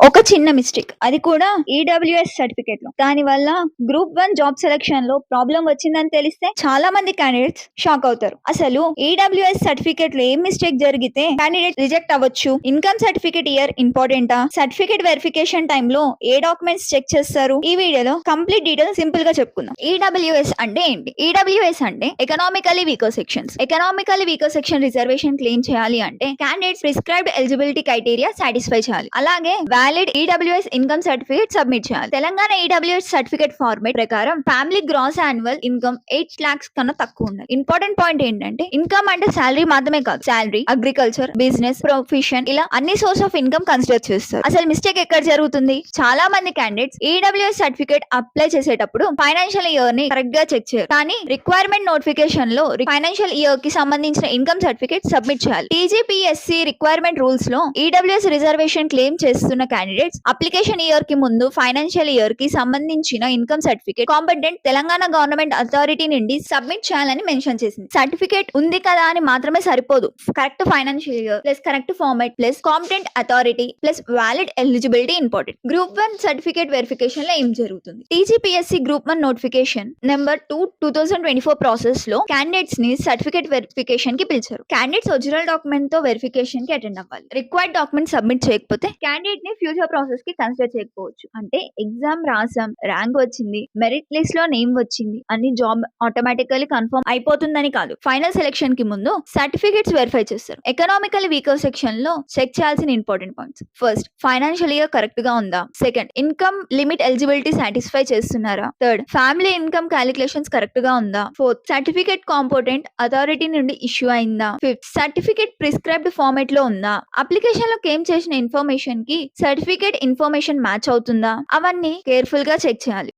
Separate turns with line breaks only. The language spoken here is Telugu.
ఒక చిన్న మిస్టేక్, అది కూడా ఈడబ్ల్యూఎస్ సర్టిఫికేట్ లో. దాని వల్ల గ్రూప్ 1 జాబ్ సెలక్షన్ లో ప్రాబ్లం వచ్చిందని తెలిస్తే చాలా మంది క్యాండిడేట్స్ షాక్ అవుతారు. అసలు ఈడబ్ల్యూఎస్ సర్టిఫికేట్ లో ఏం మిస్టేక్ జరిగితే క్యాండిడేట్ రిజెక్ట్ అవ్వచ్చు? ఇన్కమ్ సర్టిఫికేట్ ఇయర్ ఇంపార్టెంటా? సర్టిఫికేట్ వెరిఫికేషన్ టైమ్ లో ఏ డాక్యుమెంట్స్ చెక్ చేస్తారు? ఈ వీడియోలో కంప్లీట్ డీటెయిల్ సింపుల్ గా చెప్పుకుందాం. ఈడబ్ల్యూఎస్ అంటే ఏంటి? ఈడబ్ల్యూఎస్ అంటే economically weaker sections. Economically weaker section reservation claim చేయాలి అంటే candidates prescribed eligibility criteria satisfy చేయాలి. అలాగే valid EWS income certificate submit చేయాలి. తెలంగాణ ఈడబ్ల్యూఎస్ సర్టిఫికేట్ ఫార్మేట్ ప్రకారం family gross annual income 8 lakhs కన్నా తక్కువ ఉండాలి. ఇంపార్టెంట్ పాయింట్ ఏంటంటే ఇన్కమ్ అంటే శాలరీ మాత్రమే కాదు, శాలరీ, అగ్రికల్చర్, బిజినెస్, ప్రొఫెషన్ ఇలా అన్ని సోర్స్ ఆఫ్ ఇన్కమ్ కన్సిడర్ చేస్తారు. అసలు మిస్టేక్ ఎక్కడ జరుగుతుంది? చాలా మంది క్యాండిడేట్స్ ఈడబ్ల్యూఎస్ సర్టిఫికేట్ అప్లై చేసేటప్పుడు ఫైనాన్షియల్ ఇయర్ ని కరెక్ట్ గా చెక్ చేయరు. కానీ రిక్వైర్మెంట్ నోటిఫికేషన్ లో ఫైనాన్షియల్ ఇయర్ కి సంబంధించిన ఇన్కమ్ సర్టిఫికేట్ సబ్మిట్ చేయాలి. టీజీపీఎస్సీ రిక్వైర్మెంట్ రూల్స్ లో ఈడబ్ల్యూఎస్ రిజర్వేషన్ క్లెయిమ్ చేస్తున్న క్యాండిడేట్స్ అప్లికేషన్ ఇయర్ కి ముందు ఫైనాన్షియల్ ఇయర్ కి సంబంధించిన income certificate competent Telangana government authority నుండి సబ్మిట్ చేయాలని మెన్షన్ చేసింది. సర్టిఫికేట్ ఉంది కదా అని మాత్రమే సరిపోదు. Correct financial year plus correct format plus competent authority plus valid eligibility important. Group 1 certificate verification లో ఏం జరుగుతుంది? TGPSC group 1 notification number 2/2024 process లో క్యాండిడేట్స్ ని సర్టిఫికేట్ వెరిఫికేషన్ కి పిలిచారు. క్యాండిడేట్స్ ఒరిజినల్ డాక్యుమెంట్ తో వెరిఫికేషన్ కి అటెండ్ అవ్వాలి. రిక్వైర్డ్ డాక్యుమెంట్ సబ్మిట్ చేయకపోతే క్యాండిడేట్ ని ఫ్యూచర్ ప్రాసెస్ కి కన్సిడర్ చేయకపోవచ్చు. అంటే ఎగ్జామ్ రాసాం, ర్యాంక్ వచ్చింది, మెరిట్ లిస్ట్ లో నేమ్ వచ్చింది అని జాబ్ ఆటోమేటికల్లీ కన్ఫర్మ్ అయిపోతుందని కాదు. ఫైనల్ సెలక్షన్ కి ముందు సర్టిఫికేట్స్ వెరిఫై చేస్తారు. ఎకనామికల్ వీకర్ సెక్షన్ లో చెక్ చేయాల్సిన important points: first, financial year correct గా ఉందా? Second, income limit eligibility satisfy చేస్తున్నారా? Third, family income calculations correct గా ఉందా? ఫోర్త్, సర్టిఫికేట్ కాంపోనెంట్ అథారిటీ నుండి ఇష్యూ అయిందా? ఫిఫ్త్, సర్టిఫికేట్ ప్రిస్క్రైబ్డ్ ఫార్మాట్ లో ఉందా? అప్లికేషన్ లో క్లెయిమ్ చేసిన ఇన్ఫర్మేషన్ కి సర్టిఫికేట్ ఇన్ఫర్మేషన్ మ్యాచ్ అవుతుందా? అవన్నీ కేర్ఫుల్ గా చెక్ చేయాలి.